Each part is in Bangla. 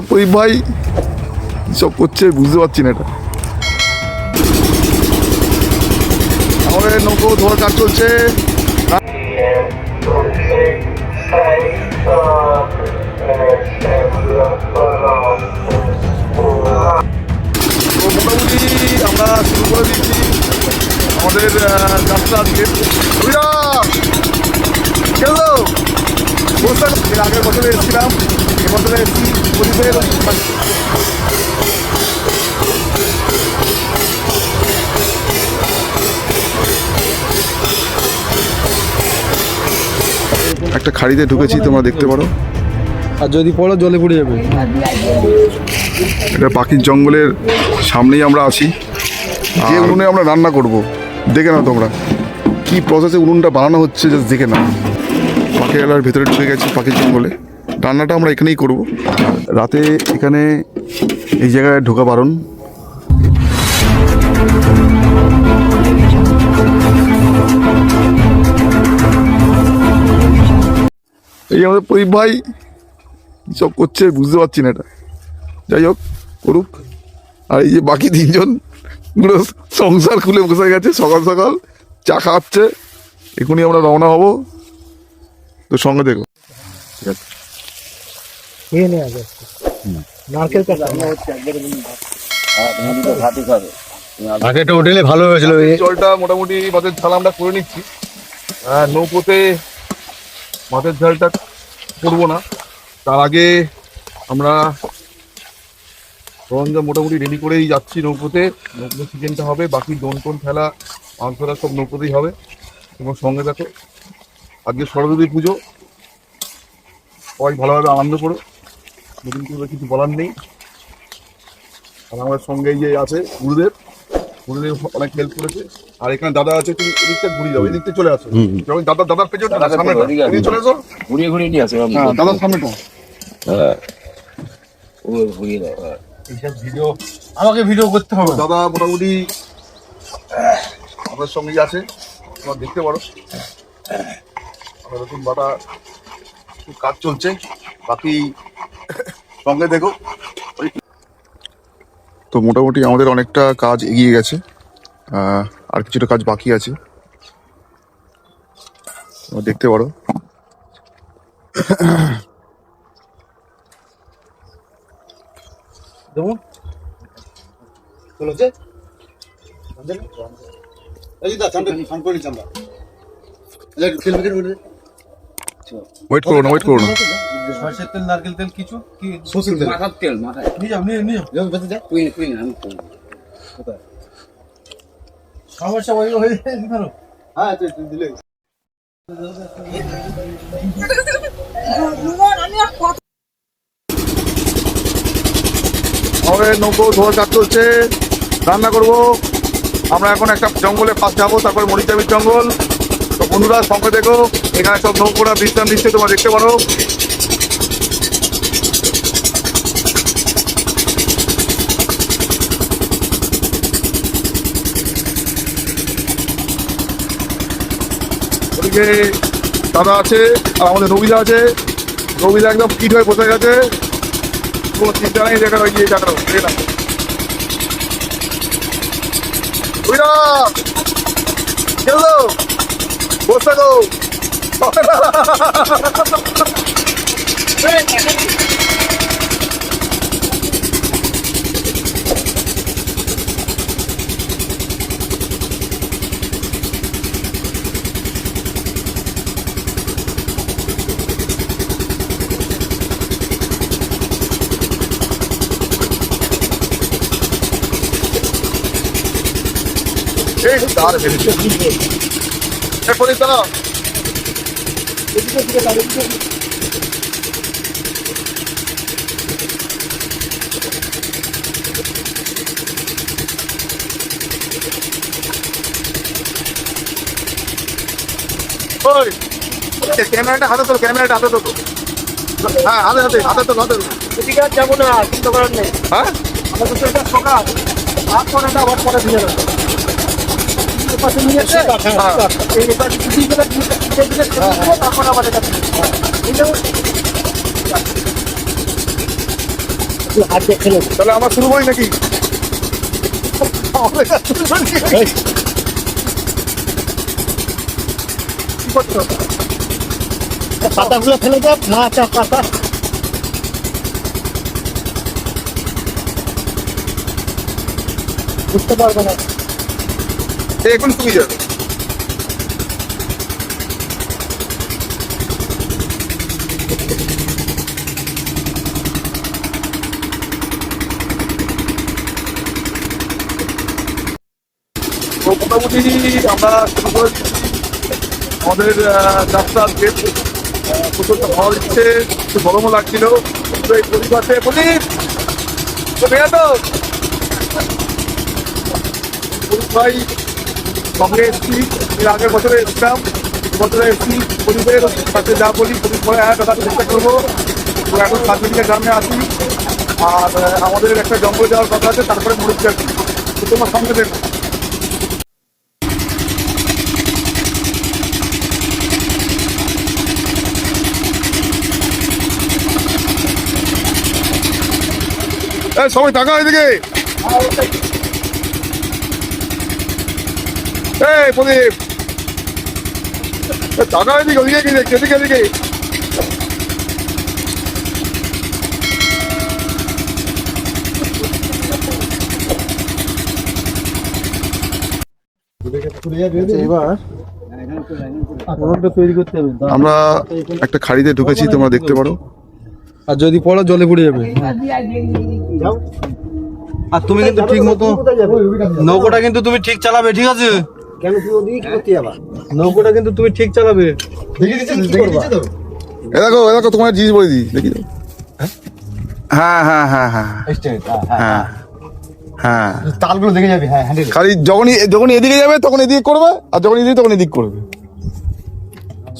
প্রদীপ ভাই সব করছে বুঝতে পারছি না। এটা আমাদের নৌকো ধোয়ার কাজ চলছে। মোটামুটি আমরা শুরু করে দিচ্ছি আমাদের যাত্রা আজকে। আগের বছরে এসেছিলাম, এবছরে এসেছি প্রদীপের একটা খাড়িতে ঢুকেছি, তোমরা দেখতে পারো। আর যদি পড়ো জলে পড়ে যাবে। এটা পাখির জঙ্গলের সামনেই আমরা আছি। যে উনুনে আমরা রান্না করব, দেখে নাও তোমরা কি প্রসেসে উনুনটা বানানো হচ্ছে, জাস্ট দেখে নাও। পাখির এলার ভেতরে ঢুকে গেছি পাখির জঙ্গলে। রান্নাটা আমরা এখানেই করব রাতে। এখানে এই জায়গায় ঢোকা বারণ। এই আমাদের প্রদীপ ভাই সব করছে বুঝতে পারছি না। এটা যাই হোক, করুক। আর এই যে বাকি তিনজন পুরো সংসার খুলে বসে গেছে, সকাল সকাল চা খাওয়াচ্ছে। এখনই আমরা রওনা হব, তো সঙ্গে দেখো। ঠিক আছে, হোটেলে ভালো হয়েছিল। জলটা মোটামুটি মাছের ঝাল আমরা করে নিচ্ছি। নৌকোতে মাছের ঝালটা করবো না, তার আগে আমরা সরঞ্জাম মোটামুটি রেডি করেই যাচ্ছি নৌকোতে। নৌকো চিকেনটা হবে, বাকি দোন টোন ফেলা মাংসটা সব নৌকোতেই হবে। তোমার সঙ্গে দেখো। আজকে সরস্বতী পুজো, সবাই ভালোভাবে আনন্দ করো। নতুন করে কিছু বলার নেই। আর আমার সঙ্গে এই যে আছে গুরুদেব, গুরুদেব অনেক হেল্প করেছে। আর এখানে দাদা আছে, তুমি এদিকটা ঘুরিয়ে যাও, এদিকটা চলে আসো। যখন দাদার পেছনে সামনে চলে আসো, ঘুরিয়ে ঘুরিয়ে নিয়ে আসো। দাদার সামনেটা ঘুরিয়ে দাও। এইসব ভিডিও আমাকে ভিডিও করতে হবে। দাদা মোটামুটি আপনার সঙ্গেই আছে, তোমার দেখতে পারো। রসুন বাটা কাজ চলছে, বাকি সঙ্গে দেখো। তো মোটামুটি আমাদের অনেকটা কাজ এগিয়ে গেছে, আর কিছুটা কাজ বাকি আছে, দেখতে পারো। ওয়েট করো না, ওয়েট করো না। সরষের তেল, নারকেল তেল, কিছু কি মাথার তেল, মাথায় নিয়ে যাও, নিয়ে সমস্যা হয়ে ধরো। হ্যাঁ দিলে আমাদের নৌকো ধোয়ার কাজ চলছে, রান্না করব আমরা। এখন একটা জঙ্গলের পাশ যাবো, তারপরে মরিচাবির জঙ্গল। তো বন্ধুরা সঙ্গে দেখো, এখানে সব নৌকোরা বিশ্রাম নিচ্ছে, তোমরা দেখতে পারো। ওদিকে দাদা আছে, আর আমাদের রবিদা আছে। রবিদা একদম ফিট হয়ে বসে গেছে, কোনো চিন্তা নেই। দেখা ওই যে দেখা রবিদা চলো বসে গো। এই তার বেরিয়েছে প্রদীপ দাঁড়া। ক্যামেরাটা হাতে তোলো, ক্যামেরাটা হাতে তোলো। হ্যাঁ হাতে হাতে হাতে তোলো, হাতে তোলো। এদিকে আর যাবো না, চিন্তা করার নেই। হ্যাঁ আমাদের তো এটা সকাল 8 ঘন্টা আবার পরে দিয়ে দেবো। পাশে নিয়ে এসে এই এবার যদি করে তারপর আবার এটা হাত দেখে নেব। তাহলে আমার শুরু করি নাকি? কি করছো? পাতাগুলো ফেলে দাও, না পাতা বুঝতে পারবে না। এখন তুমি যাবে। তো মোটামুটি আমরা শুরু করে দিচ্ছি আমাদের যাত্রা আজকে। প্রচন্ড ভালো দিচ্ছে, একটু গরমও লাগছিল। তো এই পরিবারে প্রদীপ তো বেয়া তো প্রদীপ ভাই সঙ্গে এসেছি, এর আগের বছরে এসেছিলাম, বছরে এসেছি। প্রদীপের সাথে যা বলি প্রদীপ পরে হ্যাঁ দাদা চেষ্টা করবো। তো এখন সাতদিকে গ্রামে আছি, আর আমাদের একটা জঙ্গলে যাওয়ার কথা আছে, তারপরে মরুক যাচ্ছি। তো তোমার সঙ্গে দেখো। সবাই টাকা এদিকে। এই প্রদীপ টাকা এদিকে, ওদিকে কি দেখছি? এদিকে এদিকে। এবার তৈরি করতে হবে। আমরা একটা খাড়িতে ঢুকেছি, তোমরা দেখতে পারো। আর যদি পড়ো জলে পড়ে যাবে। আর তুমি কিন্তু ঠিক মতো নৌকোটা কিন্তু তুমি ঠিক চালাবে, ঠিক আছে? কেন তুই ওদিকে কি করতে যাবা? নৌকোটা কিন্তু তুমি ঠিক চালাবে। এ দেখো এ দেখো, তোমার জিনিস বলে দিই, দেখি তো। হ্যাঁ হ্যাঁ হ্যাঁ হ্যাঁ হ্যাঁ হ্যাঁ, তালগুলো দেখে যাবে। হ্যাঁ হ্যান্ডেল খালি যখন এদিকে যাবে তখন এদিকে করবে, আর যখন এদিকে তখন এদিক করবে।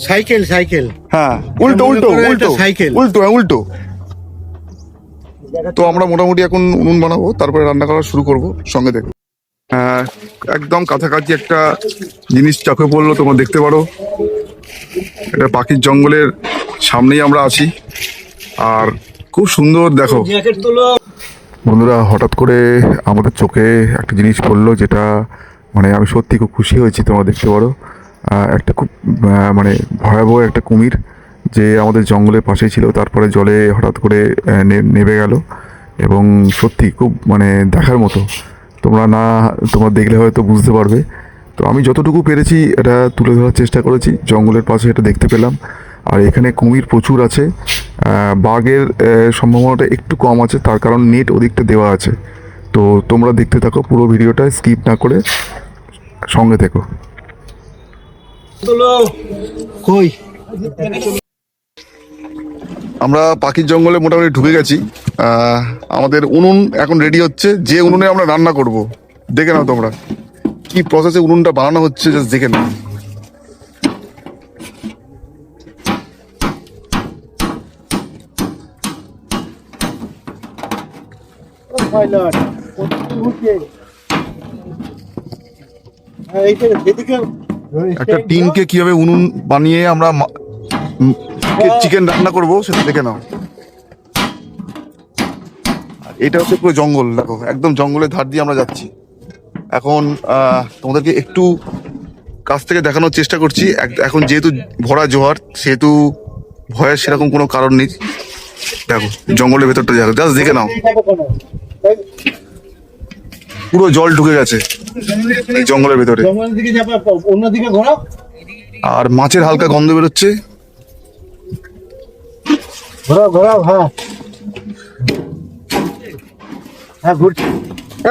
সাইকেল সাইকেল হ্যাঁ, উল্টো উল্টো উল্টো সাইকেল। উল্টো, হ্যাঁ উল্টো। তো আমরা মোটামুটি এখন উনুন বানাবো, তারপরে রান্না করা শুরু করব, সঙ্গে দেখো। একদম কাছাকাছি একটা জিনিস চোখে পড়লো, তোমরা দেখতে পারো। এটা পাখির জঙ্গলের সামনেই আমরা আছি, আর খুব সুন্দর দেখো। জ্যাকেট তোলো। বন্ধুরা, হঠাৎ করে আমাদের চোখে একটা জিনিস পড়লো, যেটা মানে আমি সত্যি খুব খুশি হয়েছি। তোমরা দেখতে পারো একটা খুব মানে ভয়াবহ একটা কুমির, যে আমাদের জঙ্গলের পাশেই ছিল, তারপরে জলে হঠাৎ করে নেমে গেল। এবং সত্যি খুব মানে দেখার মতো। তোমরা দেখলে হয়তো বুঝতে পারবে। তো আমি যতটুকু পেরেছি এটা তুলে ধরার চেষ্টা করেছি। জঙ্গলের পাশে এটা দেখতে পেলাম, আর এখানে কুমির প্রচুর আছে। বাঘের সম্ভাবনাটা একটু কম আছে, তার কারণ নেট ওদিকটা দেওয়া আছে। তো তোমরা দেখতে থাকো পুরো ভিডিওটা, স্কিপ না করে সঙ্গে থেকো। কই আমরা পাখির জঙ্গলে মোটামুটি ঢুকে গেছি। আমাদের উনুন এখন রেডি হচ্ছে, যে উনুনে আমরা রান্না করব। দেখে নাও তোমরা কি প্রসেসে উনুনটা বানানো হচ্ছে, জাস্ট দেখে নাও। একটা টিনকে কিভাবে উনুন বানিয়ে আমরা চিকেন রান্না করব সেটা দেখে নাও। এটা হচ্ছে পুরো জঙ্গল, দেখো একদম জঙ্গলের ধার দিয়ে আমরা যাচ্ছি। এখন তোমাদেরকে একটু কাছ থেকে দেখানোর চেষ্টা করছি। এখন যেহেতু ভরা জোয়ার, সেহেতু ভয়ের সেরকম কোনো কারণ নেই। দেখো জঙ্গলের ভেতরটা দেখো, জাস্ট দেখে নাও। পুরো জল ঢুকে গেছে এই জঙ্গলের ভেতরে, অন্যদিকে ঘোরাও। আর মাছের হালকা গন্ধ বেরোচ্ছে। ঘোরাও ঘোরাও। হ্যাঁ হ্যাঁ ঘুরছি।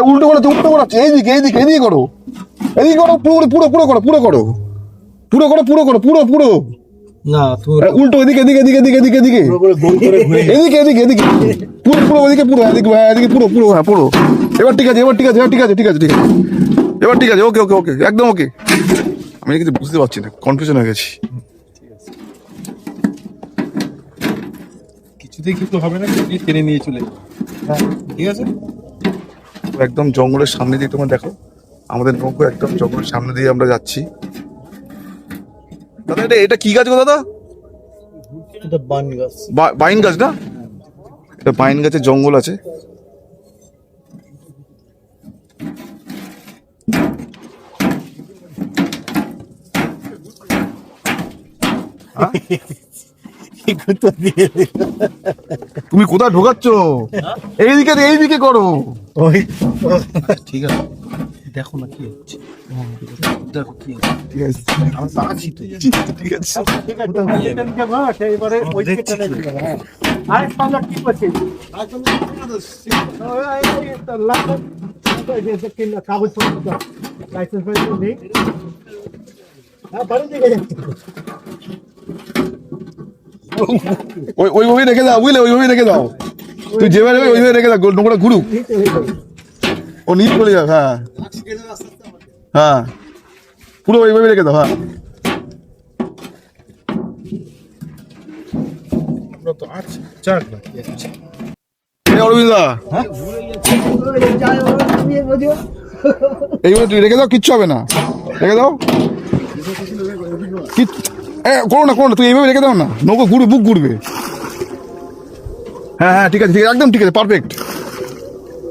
উল্টো করে উল্টো করাচ্ছে, এইদিকে এইদিকে এদিকে করো, এদিকে করো, পুরো পুরো পুরো করো, পুরো করো, পুরো করো, পুরো করো, পুরো পুরো না তুমি উল্টো, এদিকে এদিকে এদিকে এদিকে এদিকে এদিকে এদিকে এদিকে এদিকে পুরো পুরো ওদিকে, পুরো এদিকে, হ্যাঁ এদিকে পুরো পুরো, হ্যাঁ পুরো। এবার ঠিক আছে, এবার ঠিক আছে, ঠিক আছে, ঠিক আছে, ঠিক আছে, এবার ঠিক আছে। ওকে ওকে ওকে, একদম ওকে। আমি কিছু বুঝতে পারছি না, কনফিউশন হয়ে গেছি। কিছুতেই কিছু হবে না, টেনে নিয়ে চলে যাবে। ঠিক আছে। একদম জঙ্গলের সামনে দিয়ে তোমরা দেখো, আমাদের নৌকো একদম জঙ্গলের সামনে দিয়ে আমরা যাচ্ছি। দাদা এটা এটা কি গাছ গো দাদা? এটা বান গাছ। বাইন গাছ না? এটা বাইন গাছের জঙ্গল আছে। তুমি কোথায় ঢোকাচ্ছ? এইদিকে করো। ওই ঠিক আছে, দেখো না কি হচ্ছে, দেখো কি হচ্ছে। ঠিক আছে আমরা আছি তো। ঠিক আছে। এবারে ওই দিকে চলে যাবে। হ্যাঁ আরেক পাল্লা কি করছে কাগজপত্র লাইসেন্স নেই। হ্যাঁ বাড়ি দিকে যাচ্ছে। ওইভাবেই রেখে দাও, বুঝলে? ওইভাবেই রেখে দাও। তুই যেভাবে ওইভাবে রেখে দাও, নোংরা ঘুরুক, ও নিচ চলে যাবে। হ্যাঁ হ্যাঁ, পুরো ওইভাবে রেখে দাও। হ্যাঁ অরবিন্দা, এইভাবে তুই রেখে দাও, কিচ্ছু হবে না, রেখে দাও। করো না, তুই এইভাবে রেখে দাও না, নৌকো ঘুরবে, বুক ঘুরবে। হ্যাঁ হ্যাঁ ঠিক আছে, ঠিক আছে, একদম ঠিক আছে, পারফেক্ট।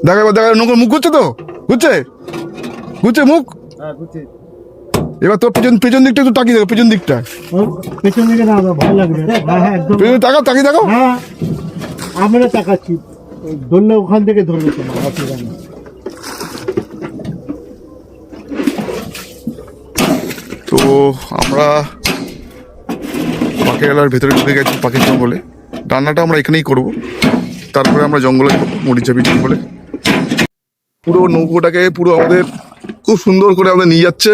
দেখা নৌকো মুখ ঘুরছে তো, ঘুরছে মুখ। এবার তোর পেছন দিকটা একটু তাকিয়ে দেখো, পেছন দিকটা, পেছন দিকে না ভয় লাগবে। হ্যাঁ হ্যাঁ একদম পেছনে তাকিয়ে দেখো। হ্যাঁ আমরা তাকাচ্ছি, ধরলে ওখান থেকে ধরবে তোমার অসুবিধা নেই। তো আমরা পাখিরালয়ের ভেতরে ঢুকে গেছি, পাখির জঙ্গলে। রান্নাটা আমরা এখানেই করব, তারপরে আমরা জঙ্গলে যাবো, মরিচাপি জঙ্গলে। পুরো নৌকোটাকে পুরো আমাদের খুব সুন্দর করে আমাদের নিয়ে যাচ্ছে।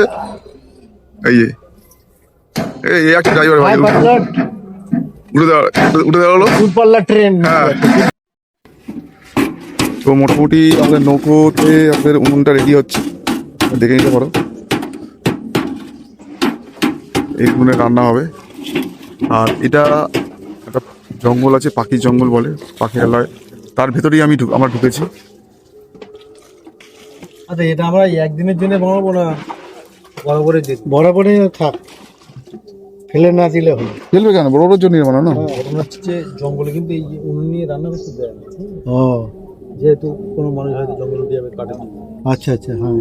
এই যে এই একটা ড্রাইভার ভাই উঠে দেওয়া হলো। দূরপাল্লা ট্রেন। হ্যাঁ, তো মোটামুটি আমাদের নৌকোতে আমাদের উনুনটা রেডি হচ্ছে, দেখে নিতে পারো। এই উনুনে রান্না হবে। আর এটা একটা জঙ্গল আছে, পাখির জঙ্গল বলে, পাখিরালয়, তার ভেতরেই আমরা ঢুকেছি। আচ্ছা, এটা আমরা একদিনের জন্য বানাবো না বরাবরই থাক, ফেলে না দিলে হলো। ফেলবে কেন, বড় জন্য বানানো না? ঘটনা হচ্ছে যে জঙ্গলে কিন্তু এই উনুন নিয়ে রান্না করতে দেয় না, ও যেহেতু কোনো মানুষ হয়তো জঙ্গল উঠে যাবে, কাটে দিবে, আচ্ছা আচ্ছা। হ্যাঁ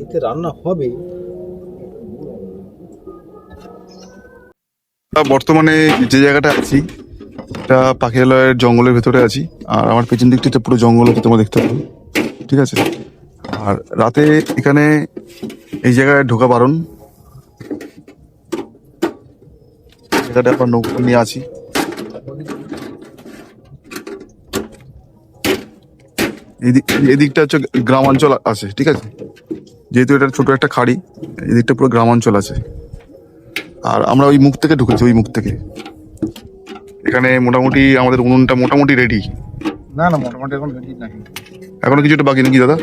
এতে রান্না হবে। বর্তমানে যে জায়গাটা আছি, এটা পাখিরালয়ের জঙ্গলের ভেতরে আছি। আর আমার পেছন দিকটা পুরো জঙ্গল আছে, তোমরা দেখতে পাবে, ঠিক আছে? আর রাতে এখানে এই জায়গায় ঢোকা বারণ। জায়গাটা আমরা নৌকো নিয়ে আছি। এদিকটা হচ্ছে গ্রামাঞ্চল আছে, ঠিক আছে? যেহেতু এটা ছোট একটা খাড়ি, এদিকটা পুরো গ্রামাঞ্চল আছে। আর আমরা ওই মুখ থেকে ঢুকেছি, ওই মুখ থেকে। এখানে মোটামুটি আমাদের উনুনটা মোটামুটি রেডি। না মোটামুটি এখন রেডি নাই, এখনো কিছুটা বাকি নাকি দাদা?